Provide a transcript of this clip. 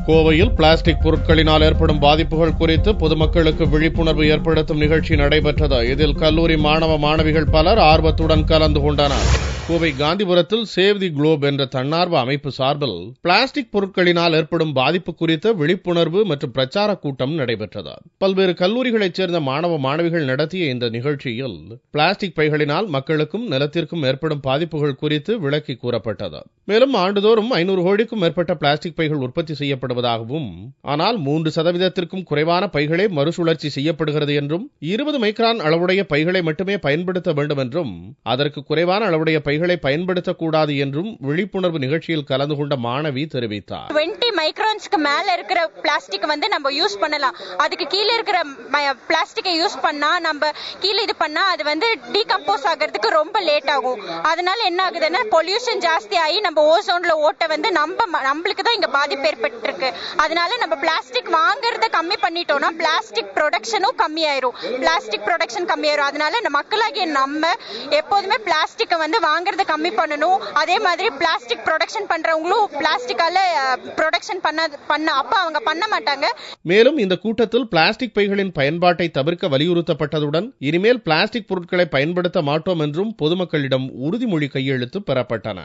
கோவையில் பிளாஸ்டிக் பொருட்களினால் ஏற்படும் பாதிப்புகள் குறித்து பொதுமக்களுக்கு விழிப்புணர்வு ஏற்படுத்தும் நிகழ்ச்சி நடைபெற்றது. இதில் கல்லூரி மாணவ மாணவிகள் பலர் ஆர்வத்துடன் கலந்து கொண்டனர். கோவை காந்திபுரத்தில் சேவ் தி குளோப் என்ற தன்னார்வ அமைப்பு சார்பில் பிளாஸ்டிக் பொருட்களினால் ஏற்படும் பாதிப்பு குறித்த விழிப்புணர்வு மற்றும் பிரச்சார கூட்டம் நடைபெற்றது. பல்வேறு கல்லூரிகளைச் சேர்ந்த மாணவ மாணவிகள் நடத்திய இந்த நிகழ்ச்சியில் பிளாஸ்டிக் பைகளினால் மக்களுக்கும் நிலத்திற்கும் ஏற்படும் பாதிப்புகள் குறித்து விளக்கி கூறப்பட்டது. மேலும் ஆண்டுதோறும் 500 கோடிக்கும் மேற்பட்ட பிளாஸ்டிக் பைகள் உற்பத்தி செய்யப்படுவதாகவும், ஆனால் 3% குறைவான பைகளே மறுசுழற்சி செய்யப்படுகிறது என்றும், 20 மைக்ரான் அளவுடைய பைகளை மட்டுமே பயன்படுத்த வேண்டும் என்றும், அதற்கு குறைவான அளவுடைய பைகளை பயன்படுத்தக்கூடாது என்றும் விழிப்புணர்வு நிகழ்ச்சியில் கலந்து கொண்ட மாணவி தெரிவித்தார். 20 மைக்ரான்ஸ்க்கு மேல இருக்கிற பிளாஸ்டிக் வந்து நம்ம யூஸ் பண்ணலாம். அதுக்கு கீழே இருக்கிற பிளாஸ்டிக்கை யூஸ் பண்ணா நம்ம கீழே இது பண்ணா அது வந்து டீகம்போஸ் ஆகிறதுக்கு ரொம்ப லேட் ஆகும். அதனால என்ன ஆகுதுன்னா பொல்யூஷன் ஜாஸ்தி ஆகி நம்ம ஓசோன்ல ஓட்ட வந்து நம்மளுக்கு தான் இங்க பாதிப்பு ஏற்பட்டிருக்கு. அதனால நம்ம பிளாஸ்டிக் வாங்குறத கம்மி பண்ணிட்டோம்னா பிளாஸ்டிக் ப்ரொடக்ஷனும் கம்மியாயிரும். அதனால இந்த மக்களாகிய நம்ம எப்போதுமே பிளாஸ்டிக்கை வந்து வாங்குறத கம்மி பண்ணணும். அதே மாதிரி பிளாஸ்டிக் ப்ரொடக்ஷன் பண்றவங்களும் பிளாஸ்டிக்கால ப்ரொடக்ஷன் பண்ண அப்ப அவங்க பண்ண மாட்டாங்க. மேலும் இந்த கூட்டத்தில் பிளாஸ்டிக் பைகளின் பயன்பாட்டை தவிர்க்க வலியுறுத்தப்பட்டதுடன் இனிமேல் பிளாஸ்டிக் பொருட்களை பயன்படுத்த மாட்டோம் என்றும் பொதுமக்களிடம் உறுதிமொழி கையெழுத்து பெறப்பட்டன.